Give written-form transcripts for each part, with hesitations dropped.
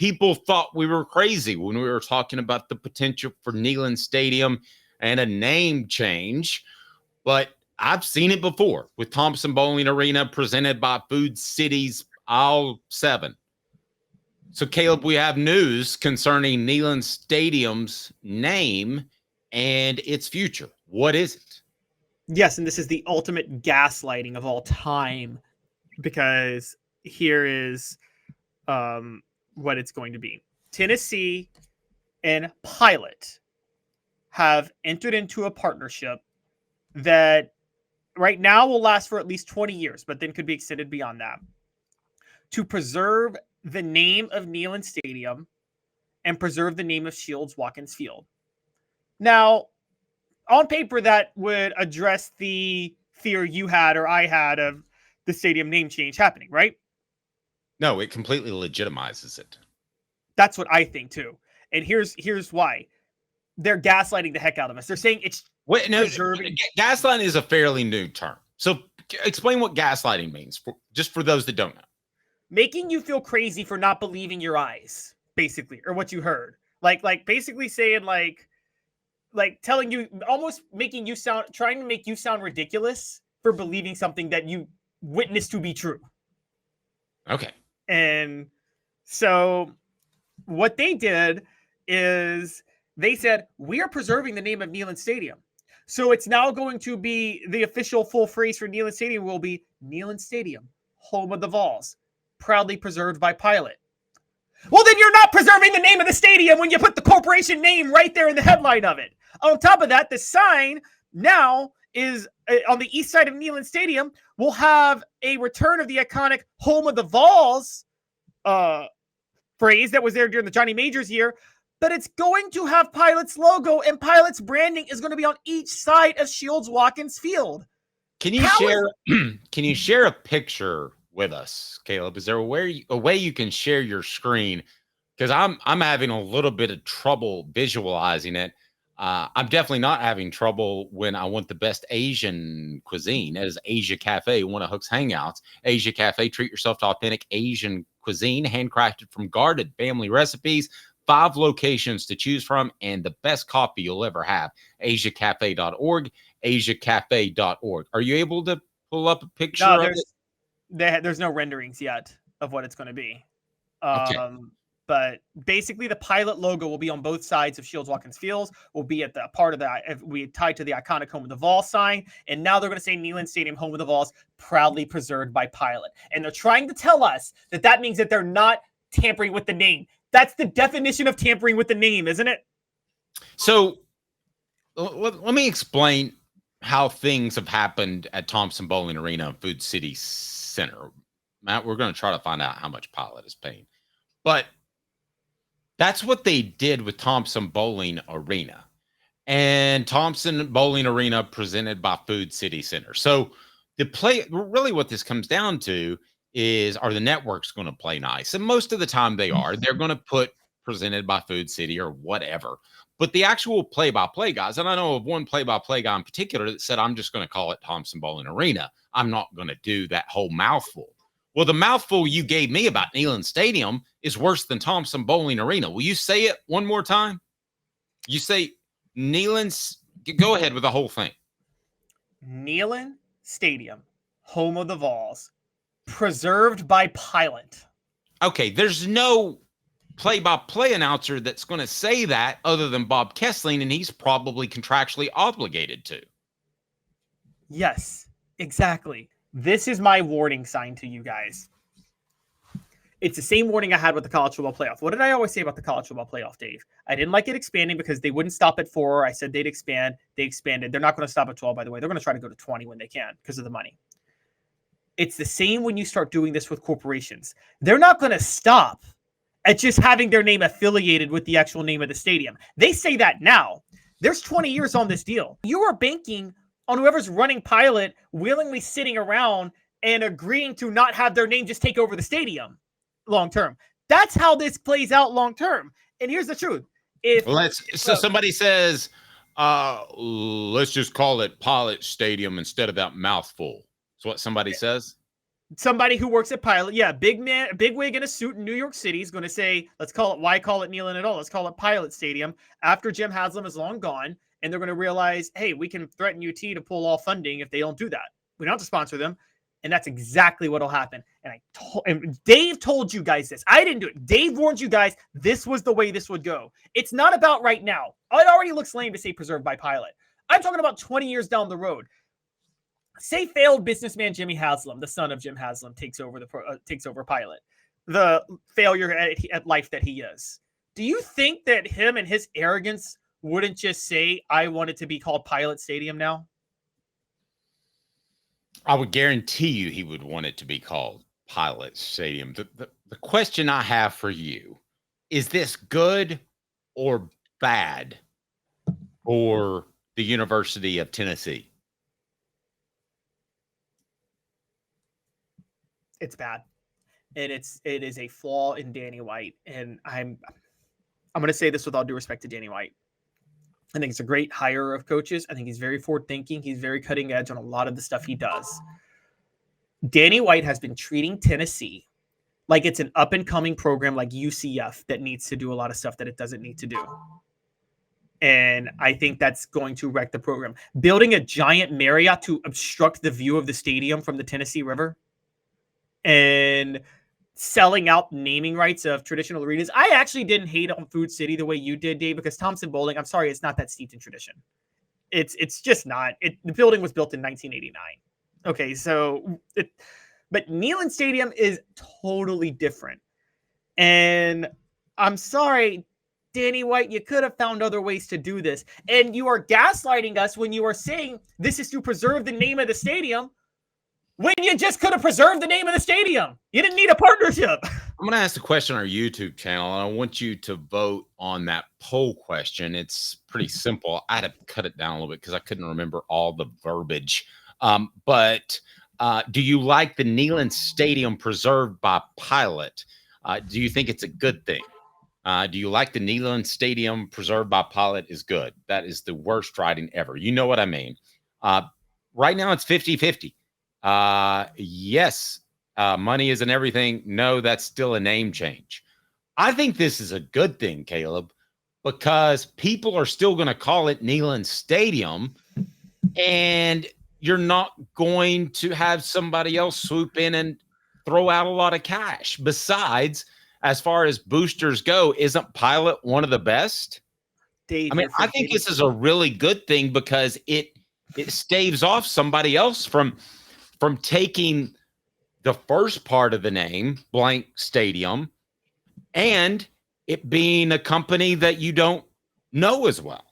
people thought we were crazy when we were talking about the potential for Neyland Stadium and a name change. But I've seen it before with Thompson Bowling Arena presented by Food Cities Aisle 7. So, Caleb, we have news concerning Neyland Stadium's name and its future. What is it? Yes, and this is the ultimate gaslighting of all time, because here is what it's going to be. Tennessee and Pilot have entered into a partnership that right now will last for at least 20 years, but then could be extended beyond that, to preserve the name of Neyland Stadium and preserve the name of Shields-Watkins Field. Now, on paper, that would address the fear you had or I had of the stadium name change happening, right? No, it completely legitimizes it. That's what I think too. And here's why. They're gaslighting the heck out of us. They're saying it's preserving. Gaslighting is a fairly new term. So explain what gaslighting means, just for those that don't know. Making you feel crazy for not believing your eyes, basically, or what you heard. Like basically saying like telling you, almost making you trying to make you sound ridiculous for believing something that you witnessed to be true. Okay. And so what they did is they said, we are preserving the name of Neyland Stadium. So it's now going to be the official full phrase for Neyland Stadium will be Neyland Stadium, home of the Vols, proudly preserved by Pilot. Well, then you're not preserving the name of the stadium when you put the corporation name right there in the headline of it. On top of that, the sign now is on the east side of Neyland Stadium will have a return of the iconic home of the Vols phrase that was there during the Johnny Majors year, but it's going to have Pilot's logo, and Pilot's branding is going to be on each side of Shields-Watkins Field. Can you share a picture with us, Caleb? Is there a way you can share your screen? Because I'm having a little bit of trouble visualizing it. I'm definitely not having trouble when I want the best Asian cuisine. That is Asia Cafe, one of Hook's hangouts. Asia Cafe, treat yourself to authentic Asian cuisine, handcrafted from guarded family recipes, 5 locations to choose from, and the best coffee you'll ever have. AsiaCafe.org, AsiaCafe.org. Are you able to pull up a picture of it? There's no renderings yet of what it's going to be. Okay. But basically, the Pilot logo will be on both sides of Shields-Watkins Fields. Will be at the part of that we tied to the iconic home of the Vols sign, and now they're going to say Neyland Stadium, home of the Vols, proudly preserved by Pilot. And they're trying to tell us that means that they're not tampering with the name. That's the definition of tampering with the name, isn't it? So let me explain how things have happened at Thompson Bowling Arena and Food City Center. Matt, we're going to try to find out how much Pilot is paying. But that's what they did with Thompson Bowling Arena. And Thompson Bowling Arena presented by Food City Center. So really what this comes down to is, are the networks going to play nice? And most of the time they are. They're going to put presented by Food City or whatever. But the actual play-by-play guys, and I know of one play-by-play guy in particular that said, I'm just going to call it Thompson Bowling Arena. I'm not going to do that whole mouthful. Well, the mouthful you gave me about Neyland Stadium is worse than Thompson Bowling Arena. Will you say it one more time? You say Neyland's. Go ahead with the whole thing. Neyland Stadium, home of the Vols, preserved by Pilot. Okay, there's no play-by-play announcer that's going to say that other than Bob Kessling, and he's probably contractually obligated to. Yes, exactly. This is my warning sign to you guys. It's the same warning I had with the college football playoff. What did I always say about the college football playoff, Dave? I didn't like it expanding because they wouldn't stop at 4. I said they'd expand. They expanded. They're not going to stop at 12, by the way. They're going to try to go to 20 when they can because of the money. It's the same when you start doing this with corporations. They're not going to stop at just having their name affiliated with the actual name of the stadium. They say that now. There's 20 years on this deal. You are banking on whoever's running Pilot willingly sitting around and agreeing to not have their name just take over the stadium long term. That's how this plays out long term. And here's the truth. Somebody says, let's just call it Pilot Stadium instead of that mouthful. That's what somebody says. Somebody who works at Pilot, big man, big wig in a suit in New York City is going to say, let's call it, why call it Neyland at all? Let's call it Pilot Stadium after Jim Haslam is long gone. And they're going to realize, hey, we can threaten UT to pull all funding if they don't do that. We don't have to sponsor them. And that's exactly what will happen. And Dave told you guys this. I didn't do it. Dave warned you guys this was the way this would go. It's not about right now. It already looks lame to say preserved by Pilot. I'm talking about 20 years down the road. Say failed businessman Jimmy Haslam, the son of Jim Haslam, takes over Pilot, the failure at life that he is. Do you think that him and his arrogance wouldn't just say, I want it to be called Pilot Stadium now? I would guarantee you he would want it to be called Pilot Stadium. The question I have for you, is this good or bad for the University of Tennessee? It's bad. And it is a flaw in Danny White. And I'm going to say this with all due respect to Danny White. I think it's a great hire of coaches. I think he's very forward thinking. He's very cutting edge on a lot of the stuff he does. Danny White has been treating Tennessee like it's an up and coming program like UCF that needs to do a lot of stuff that it doesn't need to do. And I think that's going to wreck the program. Building a giant Marriott to obstruct the view of the stadium from the Tennessee River and selling out naming rights of traditional arenas. I actually didn't hate on Food City the way you did, Dave, because Thompson Bowling, I'm sorry, it's not that steeped in tradition. It's just not. The building was built in 1989. Okay, but Neyland Stadium is totally different. And I'm sorry, Danny White, you could have found other ways to do this. And you are gaslighting us when you are saying this is to preserve the name of the stadium when you just could have preserved the name of the stadium. You didn't need a partnership. I'm going to ask a question on our YouTube channel, and I want you to vote on that poll question. It's pretty simple. I had to cut it down a little bit because I couldn't remember all the verbiage. But do you like the Neyland Stadium preserved by Pilot? Do you think it's a good thing? Do you like the Neyland Stadium preserved by Pilot is good? That is the worst writing ever. You know what I mean? Right now it's 50-50. Yes, money isn't everything. No, that's still a name change. I think this is a good thing, Caleb, because people are still going to call it Neyland Stadium, and you're not going to have somebody else swoop in and throw out a lot of cash. Besides, as far as boosters go, isn't Pilot one of the best? Dave, I mean, I think this is a really good thing because it staves off somebody else from taking the first part of the name, blank stadium, and it being a company that you don't know as well.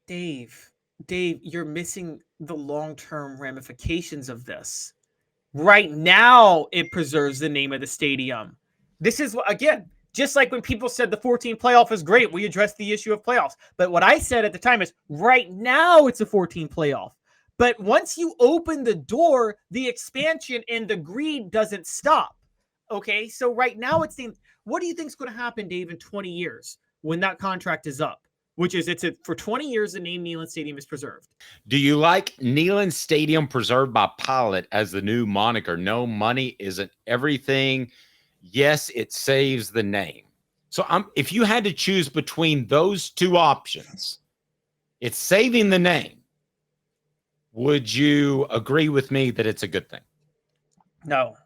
Dave, you're missing the long-term ramifications of this. Right now, it preserves the name of the stadium. This is, again, just like when people said the 14 playoff is great, we addressed the issue of playoffs. But what I said at the time is, right now, it's a 14 playoff. But once you open the door, the expansion and the greed doesn't stop. Okay, so right now it's the, what do you think is going to happen, Dave, in 20 years when that contract is up? Which is, for 20 years, the name Neyland Stadium is preserved. Do you like Neyland Stadium preserved by Pilot as the new moniker? No, money isn't everything. Yes, it saves the name. So if you had to choose between those two options, it's saving the name. Would you agree with me that it's a good thing? No,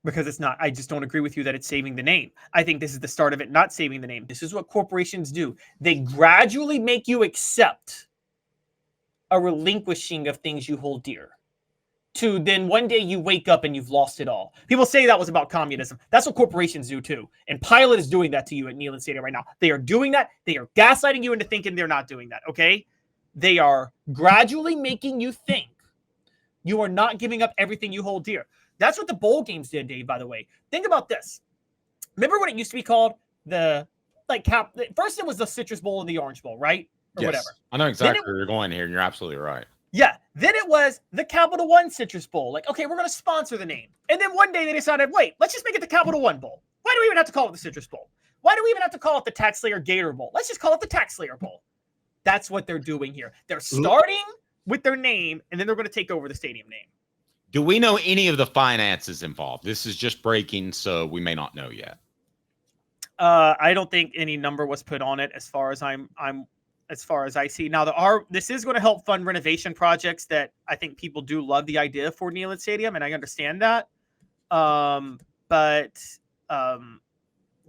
because it's not. I just don't agree with you that it's saving the name. I think this is the start of it not saving the name. This is what corporations do. They gradually make you accept a relinquishing of things you hold dear. To then one day you wake up and you've lost it all. People say that was about communism. That's what corporations do too. And Pilot is doing that to you at Neyland Stadium right now. They are doing that. They are gaslighting you into thinking they're not doing that, okay? They are gradually making you think you are not giving up everything you hold dear. That's what the bowl games did, Dave, by the way. Think about this. Remember what it used to be called? First it was the Citrus Bowl and the Orange Bowl, right? Or yes, whatever. I know exactly where you're going here, and you're absolutely right. Yeah. Then it was the Capital One Citrus Bowl. Like, okay, we're going to sponsor the name. And then one day they decided, wait, let's just make it the Capital One Bowl. Why do we even have to call it the Citrus Bowl? Why do we even have to call it the Tax Slayer Gator Bowl? Let's just call it the Tax Slayer Bowl. That's what they're doing here. They're starting with their name, and then they're going to take over the stadium name. Do we know any of the finances involved? This is just breaking, so we may not know yet. I don't think any number was put on it as far as as far as I see. Now this is going to help fund renovation projects that I think people do love the idea for Neyland Stadium, and I understand that.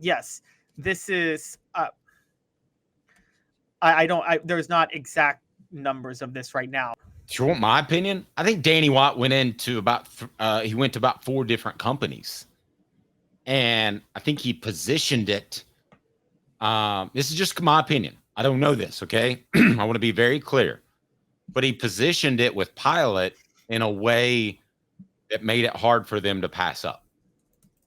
Yes, this is there's not exact numbers of this right now. Do you want my opinion? I think Danny Watt went into about 4 different companies, and I think he positioned it. This is just my opinion. I don't know this. Okay. I want to be very clear, but he positioned it with Pilot in a way that made it hard for them to pass up.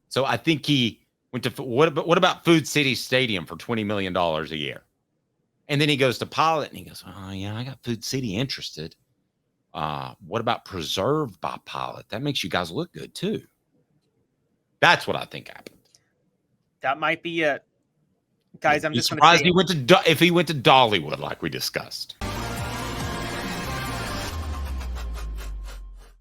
So I think he went to, what about Food City Stadium for $20 million a year? And then he goes to Pilot and he goes, oh yeah, I got Food City interested. What about Preserved by Pilot? That makes you guys look good too. That's what I think happened. That might be it. Guys, I'm just surprised he went to if he went to Dollywood like we discussed.